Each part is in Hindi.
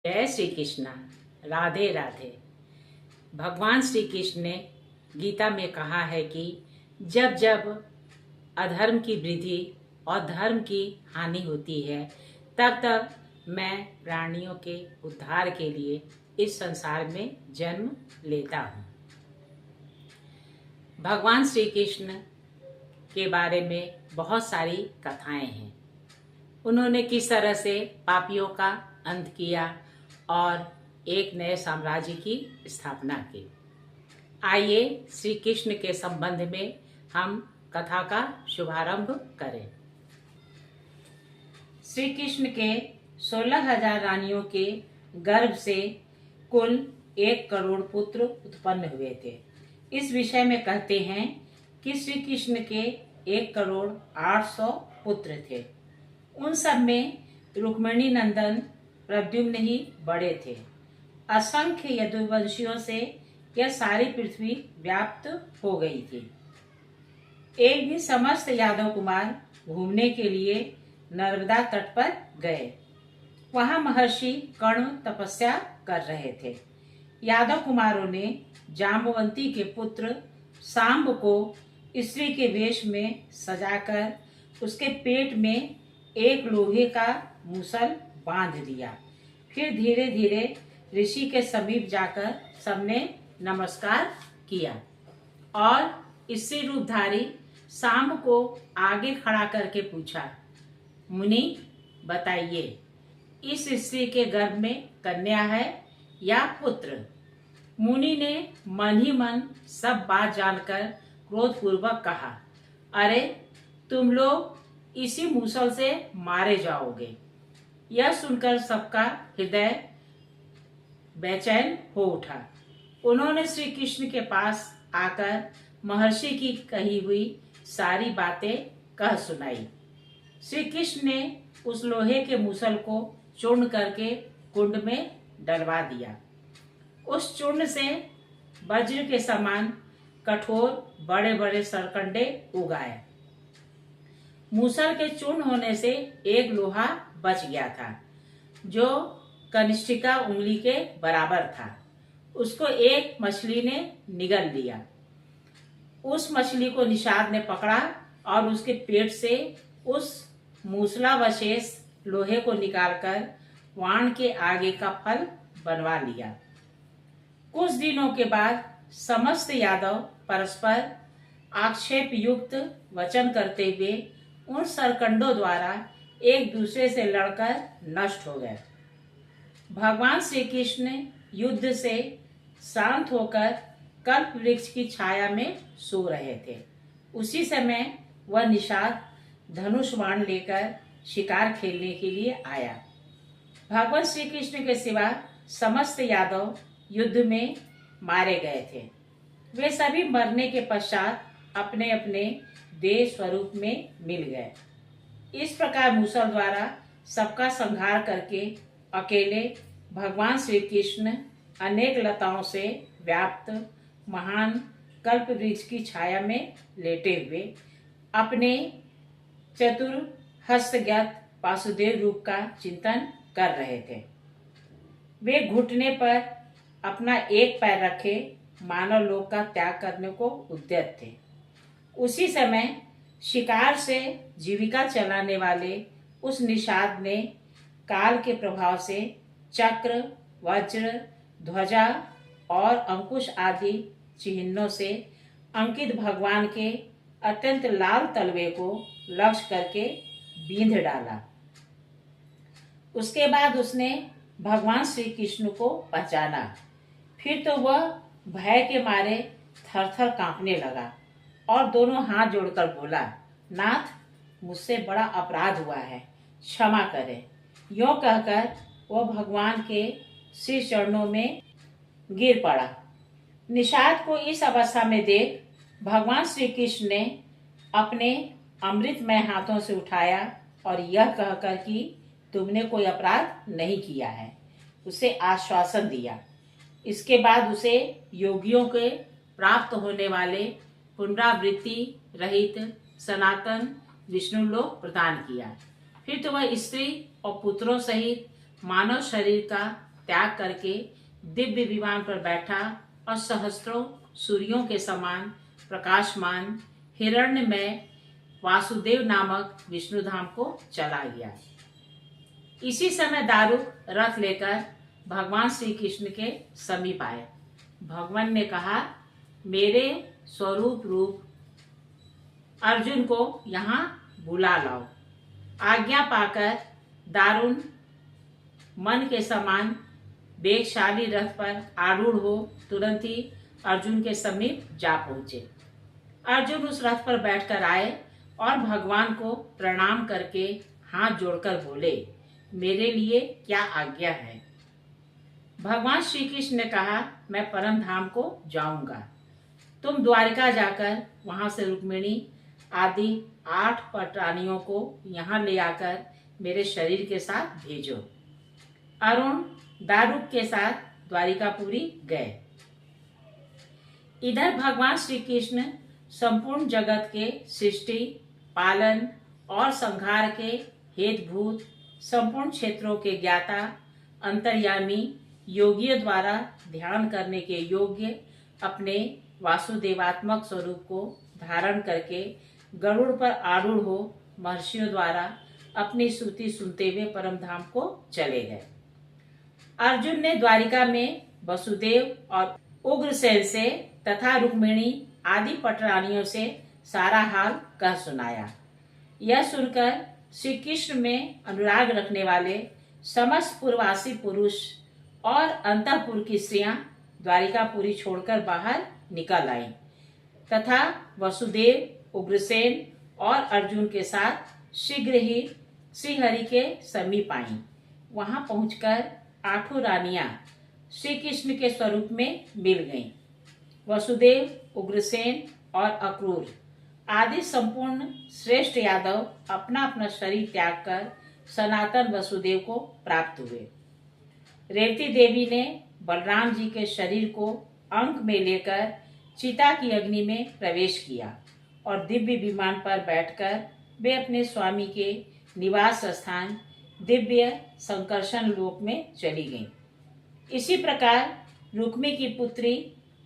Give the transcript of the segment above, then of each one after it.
जय श्री कृष्ण। राधे राधे। भगवान श्री कृष्ण ने गीता में कहा है कि जब जब अधर्म की वृद्धि और धर्म की हानि होती है तब तब मैं प्राणियों के उद्धार के लिए इस संसार में जन्म लेता हूँ। भगवान श्री कृष्ण के बारे में बहुत सारी कथाएं हैं। उन्होंने किस तरह से पापियों का अंत किया और एक नए साम्राज्य की स्थापना की। आइए श्री कृष्ण के संबंध में हम कथा का शुभारंभ करें। श्री कृष्ण के 16,000 रानियों के गर्भ से कुल 1 करोड़ पुत्र उत्पन्न हुए थे। इस विषय में कहते हैं कि श्री कृष्ण के 1 करोड़ 800 पुत्र थे। उन सब में रुक्मिणी नंदन प्रद्युम्न ही बड़े थे। असंख्य यदुवंशियों से यह सारी पृथ्वी व्याप्त हो गई थी। एक दिन समस्त यादव कुमार घूमने के लिए नर्मदा तट पर गए। वहां महर्षि कर्ण तपस्या कर रहे थे। यादव कुमारों ने जाम्बवंती के पुत्र सांब को स्त्री के वेश में सजाकर उसके पेट में एक लोहे का मूसल बांध दिया। फिर धीरे धीरे ऋषि के समीप जाकर सबने नमस्कार किया और स्त्री रूपधारी सांब को आगे खड़ा करके पूछा, मुनि बताइए, इस स्त्री के गर्भ में कन्या है या पुत्र? मुनि ने मन ही मन सब बात जानकर क्रोधपूर्वक कहा, अरे तुम लोग इसी मूसल से मारे जाओगे। यह सुनकर सबका हृदय बेचैन हो उठा। उन्होंने श्री कृष्ण के पास आकर महर्षि की कही हुई सारी बातें कह सुनाई। श्री कृष्ण ने उस लोहे के मूसल को चूर्ण करके कुंड में डलवा दिया। उस चूर्ण से वज्र के समान कठोर बड़े बड़े सरकंडे उगाए। मूसल के चूर्ण होने से एक लोहा बच गया था जो कनिष्ठिका उंगली के बराबर था। उसको एक मछली ने निगल लिया। उस मछली को निषाद ने पकड़ा और उसके पेट से उस मूसलावशेष लोहे को निकालकर वाण के आगे का फल बनवा लिया। कुछ दिनों के बाद समस्त यादव परस्पर आक्षेप युक्त वचन करते हुए उन सरकंडों द्वारा एक दूसरे से लड़कर नष्ट हो गए। भगवान श्री कृष्ण युद्ध से शांत होकर कल्प वृक्ष की छाया में सो रहे थे। उसी समय वह निषाद धनुष बाण लेकर शिकार खेलने के लिए आया। भगवान श्री कृष्ण के सिवा समस्त यादव युद्ध में मारे गए थे। वे सभी मरने के पश्चात अपने अपने देह स्वरूप में मिल गए। इस प्रकार मूसल द्वारा सबका संहार करके अकेले भगवान श्री कृष्ण अनेक लताओं से व्याप्त महान कल्प वृक्ष की छाया में लेटे हुए अपने चतुर हस्तज्ञात वासुदेव रूप का चिंतन कर रहे थे। वे घुटने पर अपना एक पैर रखे मानव लोक का त्याग करने को उद्यत थे। उसी समय शिकार से जीविका चलाने वाले उस निषाद ने काल के प्रभाव से चक्र, वज्र, ध्वजा और अंकुश आदि चिन्हों से अंकित भगवान के अत्यंत लाल तलवे को लक्ष्य करके बींध डाला। उसके बाद उसने भगवान श्री कृष्ण को पहचाना। फिर तो वह भय के मारे थर-थर कांपने लगा और दोनों हाथ जोड़कर बोला, नाथ, मुझसे बड़ा अपराध हुआ है, क्षमा करें। यों कहकर वह भगवान के श्री चरणों में गिर पड़ा। निषाद को इस अवस्था में देख भगवान श्री कृष्ण ने अपने अमृतमय हाथों से उठाया और यह कहकर कि तुमने कोई अपराध नहीं किया है, उसे आश्वासन दिया। इसके बाद उसे योगियों के प्राप्त होने वाले पुनरावृत्ति रहित सनातन विष्णु लोक प्रदान किया। फिर तो वह स्त्री और पुत्रों सहित मानव शरीर का त्याग करके दिव्य विमान पर बैठा और सहस्त्रों सूर्यों के समान प्रकाशमान हिरण्यमय वासुदेव नामक विष्णुधाम को चला गया। इसी समय दारुक रथ लेकर भगवान श्री कृष्ण के समीप आए। भगवान ने कहा, मेरे स्वरूप रूप अर्जुन को यहाँ बुला लाओ। आज्ञा पाकर दारुण मन के समान वेगशाली रथ पर आरूढ़ हो तुरंत ही अर्जुन के समीप जा पहुंचे। अर्जुन उस रथ पर बैठकर आए और भगवान को प्रणाम करके हाथ जोड़कर बोले, मेरे लिए क्या आज्ञा है? भगवान श्री कृष्ण ने कहा, मैं परम धाम को जाऊंगा। तुम द्वारिका जाकर वहां से रुक्मिणी आदि 8 पटरानियों को यहाँ ले आकर मेरे शरीर के साथ भेजो। अरुण दारुक के साथ द्वारिकापुरी गए। इधर भगवान श्री कृष्ण संपूर्ण जगत के सृष्टि, पालन और संहार के हेतुभूत संपूर्ण क्षेत्रों के ज्ञाता, अंतर्यामी, योगियों द्वारा ध्यान करने के योग्य अपने वासुदेवात्मक स्वरूप को धारण करके गरुड़ पर आरूढ़ हो महर्षियों द्वारा अपनी स्तुति सुनते हुए परम धाम को चले गए। अर्जुन ने द्वारिका में वसुदेव और उग्रसेन से तथा रुक्मिणी आदि पटरानियों से सारा हाल कह सुनाया। यह सुनकर श्री कृष्ण में अनुराग रखने वाले समस्त पूर्ववासी पुरुष और अंतःपुर की स्त्रियां द्वारिकापुरी छोड़कर बाहर निकल आईं तथा वसुदेव, उग्रसेन और अर्जुन के साथ शीघ्र ही श्रीहरि के समीप आईं। वहां पहुंचकर 8 रानियां श्री कृष्ण के स्वरूप में मिल गईं। वसुदेव, उग्रसेन और अक्रूर आदि संपूर्ण श्रेष्ठ यादव अपना अपना शरीर त्याग कर सनातन वसुदेव को प्राप्त हुए। रेवती देवी ने बलराम जी के शरीर को अंक में लेकर चिता की अग्नि में प्रवेश किया और दिव्य विमान पर बैठकर वे अपने स्वामी के निवास स्थान दिव्य संकर्षण लोक में चली गईं। इसी प्रकार रुक्मी की पुत्री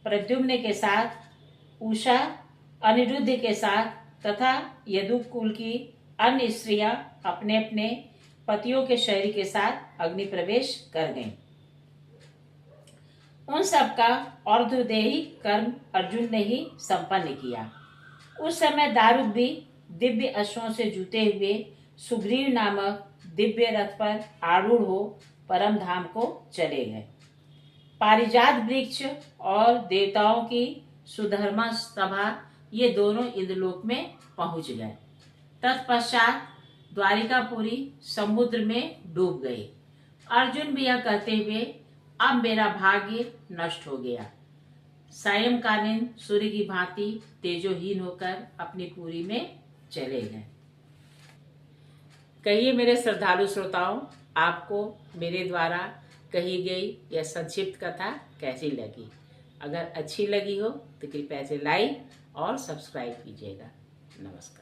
प्रद्युम्न के साथ, उषा अनिरुद्ध के साथ तथा यदुकुल कुल की अन्य स्त्रियां अपने अपने पतियों के शरीर के साथ अग्नि प्रवेश कर गईं। उन सबका अर्धदेही कर्म अर्जुन ने ही संपन्न किया। उस समय दारुक भी दिव्य अश्वों से जुते हुए सुग्रीव नामक दिव्य रथ पर आरूढ़ हो परम धाम को चले गए। पारिजात वृक्ष और देवताओं की सुधर्मा सभा ये दोनों इंद्रलोक में पहुंच गए। तत्पश्चात द्वारिकापुरी समुद्र में डूब गई। अर्जुन भी यह कहते हुए, अब मेरा भाग्य नष्ट हो गया, सायंकालीन सूर्य की भांति तेजोहीन होकर अपनी पुरी में चले गए। कहिए मेरे श्रद्धालु श्रोताओं, आपको मेरे द्वारा कही गई यह संक्षिप्त कथा कैसी लगी? अगर अच्छी लगी हो तो कृपया से लाइक और सब्सक्राइब कीजिएगा। नमस्कार।